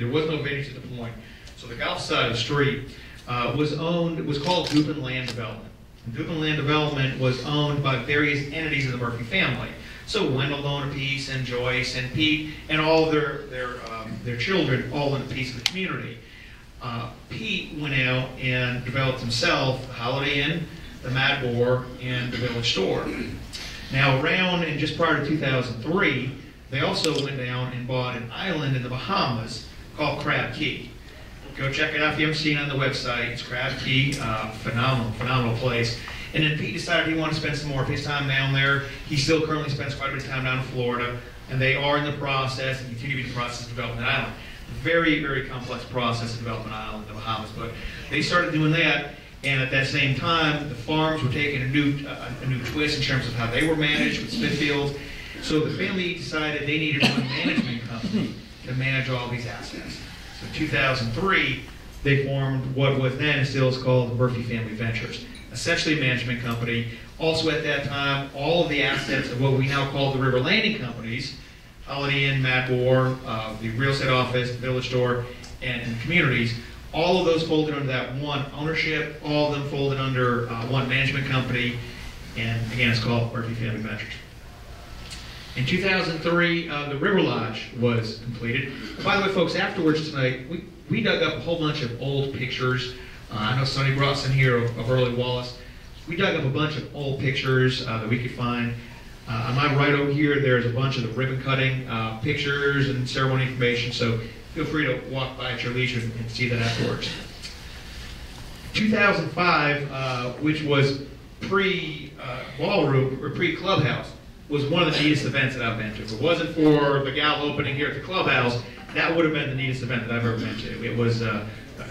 There was no vintage at the point. So the golf side of the street was called Dupin Land Development. And Dupin Land Development was owned by various entities of the Murphy family. So Wendell owned a piece, and Joyce, and Pete, and all of their children all in a piece of the community. Pete went out and developed himself the Holiday Inn, the Mad Boar, and the Village Store. Now around and just prior to 2003, they also went down and bought an island in the Bahamas called Crab Key. Go check it out if you haven't seen it on the website. It's Crab Key, phenomenal place. And then Pete decided he wanted to spend some more of his time down there. He still currently spends quite a bit of time down in Florida, and they are in the process and continue to be in the process of developing that island. Very, very complex process of developing an island in the Bahamas, but they started doing that, and at that same time, the farms were taking a new twist in terms of how they were managed with Smithfield. So the family decided they needed one management company to manage all these assets. So in 2003, they formed what was then and still is called the Murphy Family Ventures, essentially a management company. Also at that time, all of the assets of what we now call the River Landing companies, Holiday Inn, Mad Boar, the real estate office, the Village Store, and communities, all of those folded under that one ownership, all of them folded under one management company, and again, it's called Murphy Family Ventures. In 2003, the River Lodge was completed. By the way, folks, afterwards tonight, we dug up a whole bunch of old pictures. I know Sonny brought some here of early Wallace. We dug up a bunch of old pictures that we could find. On my right over here, there's a bunch of the ribbon cutting pictures and ceremony information, so feel free to walk by at your leisure and see that afterwards. 2005, which was pre-ballroom or pre-clubhouse, was one of the neatest events that I've been to. If it wasn't for the gal opening here at the clubhouse, that would have been the neatest event that I've ever been to. It was a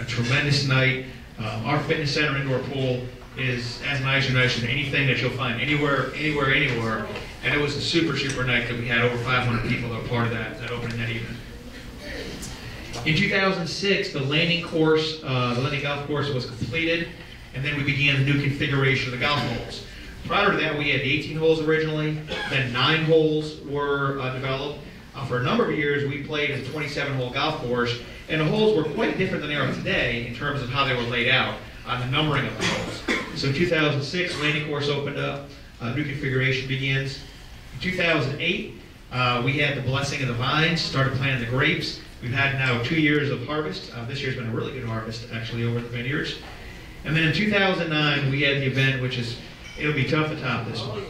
tremendous night. Our fitness center indoor pool is as nice or nicer than anything that you'll find anywhere. And it was a super night that we had over 500 people that were part of that opening that evening. In 2006, the landing golf course was completed, and then we began the new configuration of the golf holes. Prior to that, we had 18 holes originally, then 9 holes were developed. For a number of years, we played a 27-hole golf course, and the holes were quite different than they are today in terms of how they were laid out on the numbering of the holes. So in 2006, landing course opened up, new configuration begins. In 2008, we had the blessing of the vines, started planting the grapes. We've had now 2 years of harvest. This year's been a really good harvest, actually, over the vineyards. And then in 2009, we had the event, which is, it'll be tough to top this one.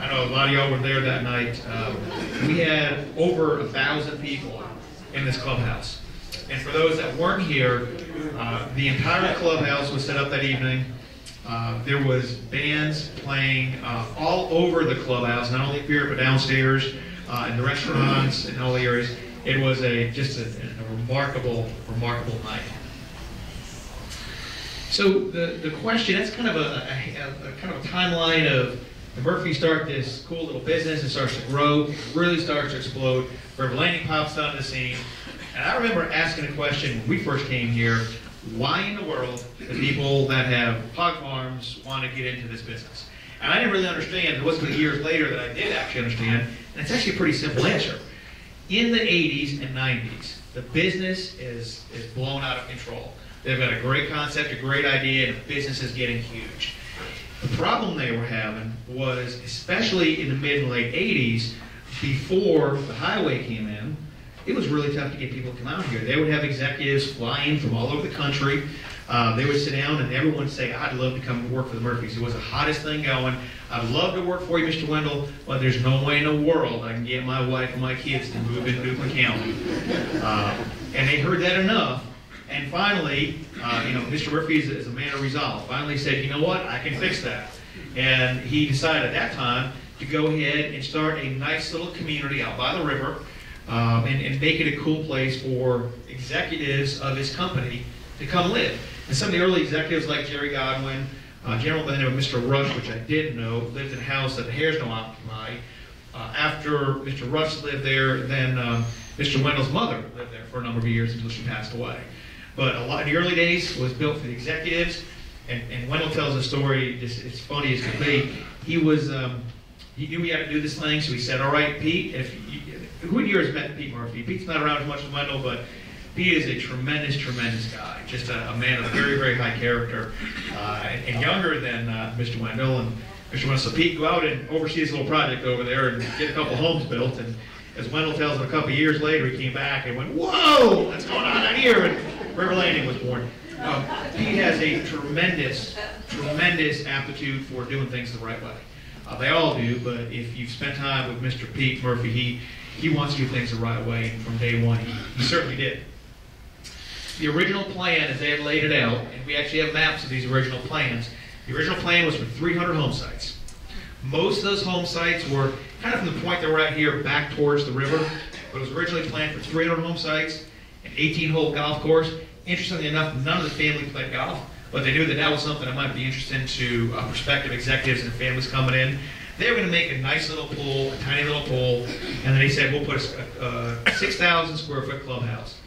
I know a lot of y'all were there that night. We had over 1,000 people in this clubhouse. And for those that weren't here, the entire clubhouse was set up that evening. There was bands playing all over the clubhouse, not only here but downstairs, in the restaurants, and all the areas. It was just a remarkable night. So the question, that's kind of a timeline of the Murphys start this cool little business. It starts to grow, it really starts to explode. River Landing pops on the scene. And I remember asking a question when we first came here, why in the world do people that have hog farms want to get into this business? And I didn't really understand. It wasn't until years later that I did actually understand. And it's actually a pretty simple answer. In the 80s and 90s, the business is blown out of control. They've got a great concept, a great idea, and the business is getting huge. The problem they were having was, especially in the mid and late 80s, before the highway came in, it was really tough to get people to come out here. They would have executives fly in from all over the country. They would sit down and everyone would say, I'd love to come work for the Murphys. It was the hottest thing going. I'd love to work for you, Mr. Wendell, but there's no way in the world I can get my wife and my kids to move into Duplin County. And they heard that enough. And finally, Mr. Murphy is a man of resolve. Finally said, you know what, I can fix that. And he decided at that time to go ahead and start a nice little community out by the river and make it a cool place for executives of his company to come live. And some of the early executives like Jerry Godwin, a gentleman by the name of Mr. Rush, which I didn't know, lived in a house that the Hares don't occupy. After Mr. Rush lived there, then Mr. Wendell's mother lived there for a number of years until she passed away. But a lot of the early days was built for the executives, and Wendell tells a story, it's funny as can be. He knew we had to do this thing, so he said, all right, Pete, if who in here has met Pete Murphy? Pete's not around as much as Wendell, but Pete is a tremendous, tremendous guy. Just a man of very, very high character, and younger than Mr. Wendell. And Mr. Wendell, so Pete, go out and oversee this little project over there and get a couple homes built. And as Wendell tells him, a couple years later, he came back and went, "Whoa, what's going on out here?" And River Landing was born. Pete has a tremendous, tremendous aptitude for doing things the right way. They all do, but if you've spent time with Mr. Pete Murphy, he wants to do things the right way, and from day one, he certainly did. The original plan, as they had laid it out, and we actually have maps of these original plans, the original plan was for 300 home sites. Most of those home sites were kind of from the point that we're at here back towards the river, but it was originally planned for 300 home sites, an 18-hole golf course. Interestingly enough, none of the family played golf, but they knew that that was something that might be interesting to prospective executives and families coming in. They were going to make a nice little pool, a tiny little pool, and then they said, we'll put a 6,000 square foot clubhouse.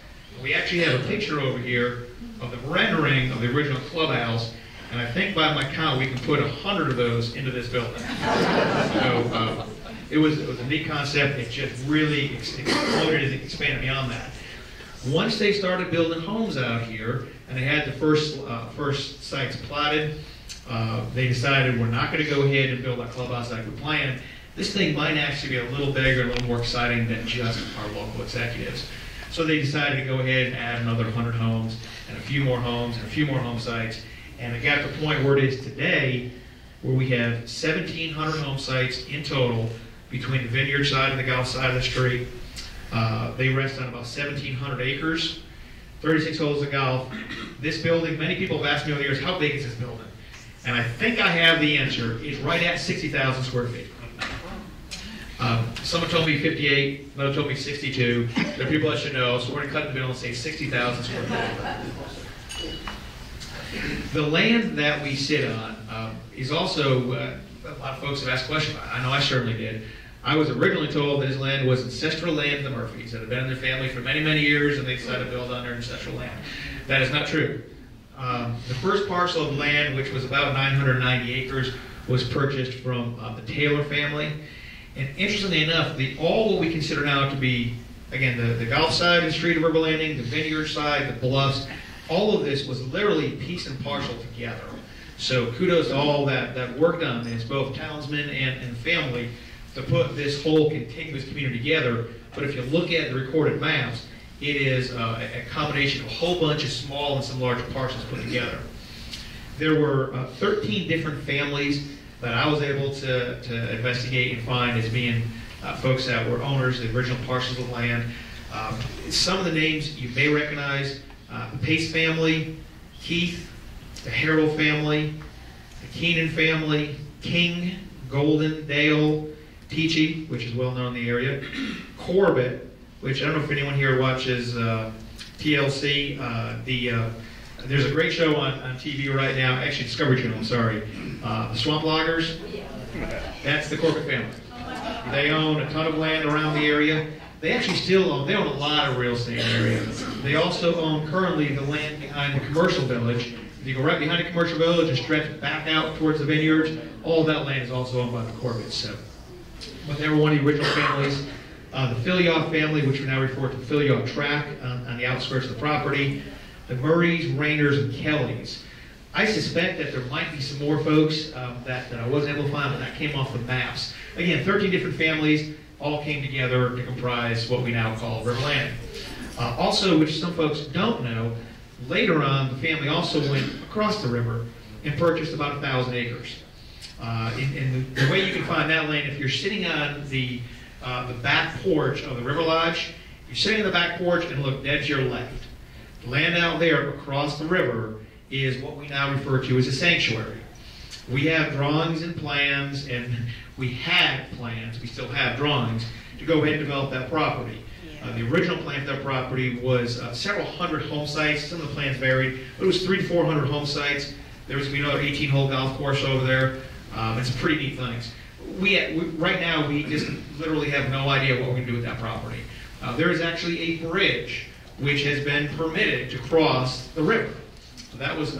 We actually have a picture over here of the rendering of the original clubhouse, and I think by my count we can put 100 of those into this building. So it was a neat concept. It just really exploded and expanded beyond that. Once they started building homes out here, and they had the first sites plotted, they decided we're not going to go ahead and build our clubhouse like we planned. This thing might actually be a little bigger, a little more exciting than just our local executives. So they decided to go ahead and add another 100 homes, and a few more homes, and a few more home sites. And it got to the point where it is today, where we have 1,700 home sites in total between the vineyard side and the golf side of the street. They rest on about 1,700 acres, 36 holes of golf. This building, many people have asked me over the years, how big is this building? And I think I have the answer. It's right at 60,000 square feet. Someone told me 58, another told me 62. There are people that should know, so we're going to cut in the middle and say 60,000 square feet. The land that we sit on is also, a lot of folks have asked questions about it. I know I certainly did. I was originally told that this land was ancestral land of the Murphys that had been in their family for many, many years, and they decided to build on their ancestral land. That is not true. The first parcel of land, which was about 990 acres, was purchased from the Taylor family. And interestingly enough, all what we consider now to be, again, the golf side of the street of River Landing, the vineyard side, the bluffs, all of this was literally piece and parcel together. So kudos to all that work done, it's both townsmen and family, to put this whole contiguous community together. But if you look at the recorded maps, it is a combination of a whole bunch of small and some larger parcels put together. There were 13 different families that I was able to investigate and find as being folks that were owners of the original parcels of land. Some of the names you may recognize: the Pace family, Keith, the Harrell family, the Keenan family, King, Golden, Dale, Teachy, which is well known in the area, Corbett, which I don't know if anyone here watches TLC. There's a great show on TV right now, actually Discovery Channel, I'm sorry. The Swamp Loggers. That's the Corbett family. They own a ton of land around the area. They actually still own a lot of real estate in the area. They also own currently the land behind the commercial village. If you go right behind the commercial village and stretch back out towards the vineyards, all of that land is also owned by the Corbett's. So, but they were one of the original families. The Filioff family, which we now refer to the Filioff track on the outskirts of the property. The Murrays, Rayners, and Kellys. I suspect that there might be some more folks that I wasn't able to find, but that came off the maps. Again, 13 different families all came together to comprise what we now call River Landing. Also, which some folks don't know, later on, the family also went across the river and purchased about 1,000 acres. And the way you can find that land, if you're sitting on the back porch of the River Lodge, you're sitting on the back porch and look dead to your left. The land out there across the river is what we now refer to as a sanctuary. We have drawings and plans, and we had plans, we still have drawings, to go ahead and develop that property. The original plan for that property was several hundred home sites. Some of the plans varied, but it was 300 to 400 home sites. There was going to be another 18-hole golf course over there, and some pretty neat things. Right now, we just literally have no idea what we're going to do with that property. There is actually a bridge which has been permitted to cross the river. So that was,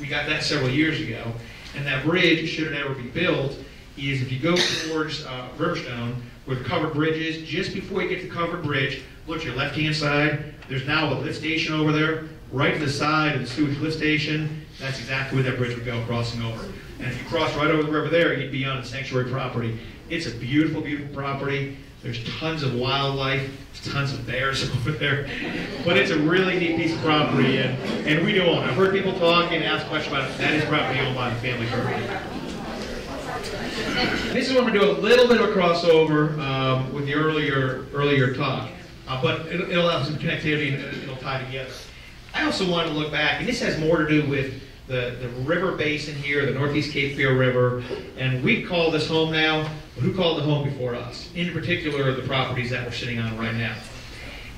we got that several years ago. And that bridge, should it ever be built, is if you go towards Riverstone, where the covered bridge is. Just before you get to the covered bridge, look to your left-hand side. There's now a lift station over there, right to the side of the sewage lift station. That's exactly where that bridge would go, crossing over. And if you cross right over the river there, you'd be on a sanctuary property. It's a beautiful, beautiful property. There's tons of wildlife, tons of bears over there. But it's a really neat piece of property, and we do own it. I've heard people talk and ask questions about it. That is property owned by the family currently. This is where we're going to do a little bit of a crossover with the earlier talk, but it'll have some connectivity and it'll tie together. I also want to look back, and this has more to do with the river basin here, the Northeast Cape Fear River, and we call this home now, but who called the home before us? In particular, the properties that we're sitting on right now.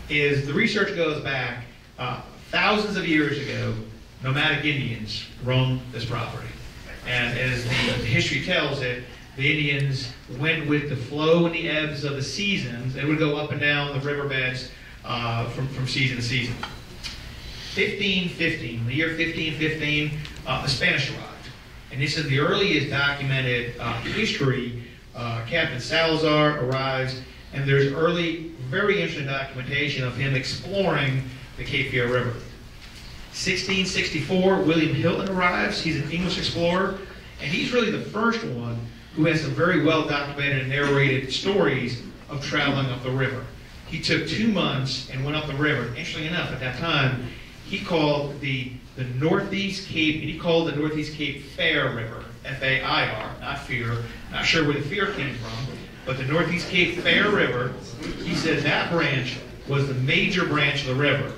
Is the research goes back thousands of years ago, nomadic Indians roamed this property. And as the history tells it, the Indians went with the flow and the ebbs of the seasons. They would go up and down the riverbeds from season to season. 1515, the year 1515, the Spanish arrived. And this is the earliest documented history. Captain Salazar arrives, and there's early, very interesting documentation of him exploring the Cape Fear River. 1664, William Hilton arrives. He's an English explorer, and he's really the first one who has some very well documented and narrated stories of traveling up the river. He took 2 months and went up the river. Interestingly enough, at that time, he called the Northeast Cape, and he called the Northeast Cape Fair River, F-A-I-R, not fear. Not sure where the fear came from, but the Northeast Cape Fair River, he said that branch was the major branch of the river,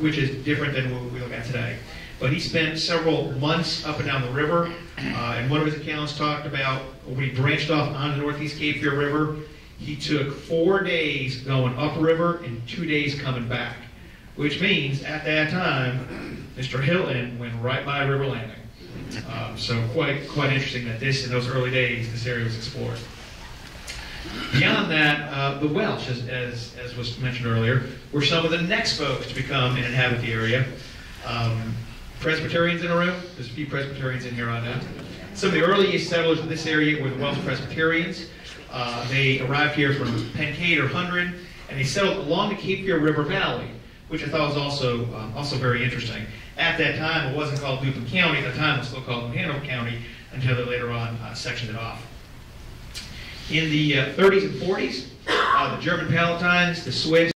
which is different than what we look at today. But he spent several months up and down the river, and one of his accounts talked about when he branched off on the Northeast Cape Fear River, he took 4 days going upriver and 2 days coming back, which means at that time, Mr. Hilton went right by River Landing. So quite interesting that in those early days, this area was explored. Beyond that, the Welsh, as was mentioned earlier, were some of the next folks to become and inhabit the area. Presbyterians in a room. There's a few Presbyterians in here right now. Some of the earliest settlers in this area were the Welsh Presbyterians. They arrived here from Pencaid or Hundred, and they settled along the Cape Fear River Valley, which I thought was also very interesting. At that time, it wasn't called Dupin County. At the time, it was still called Hanover County until they later on sectioned it off. In the 30s and 40s, the German Palatines, the Swiss,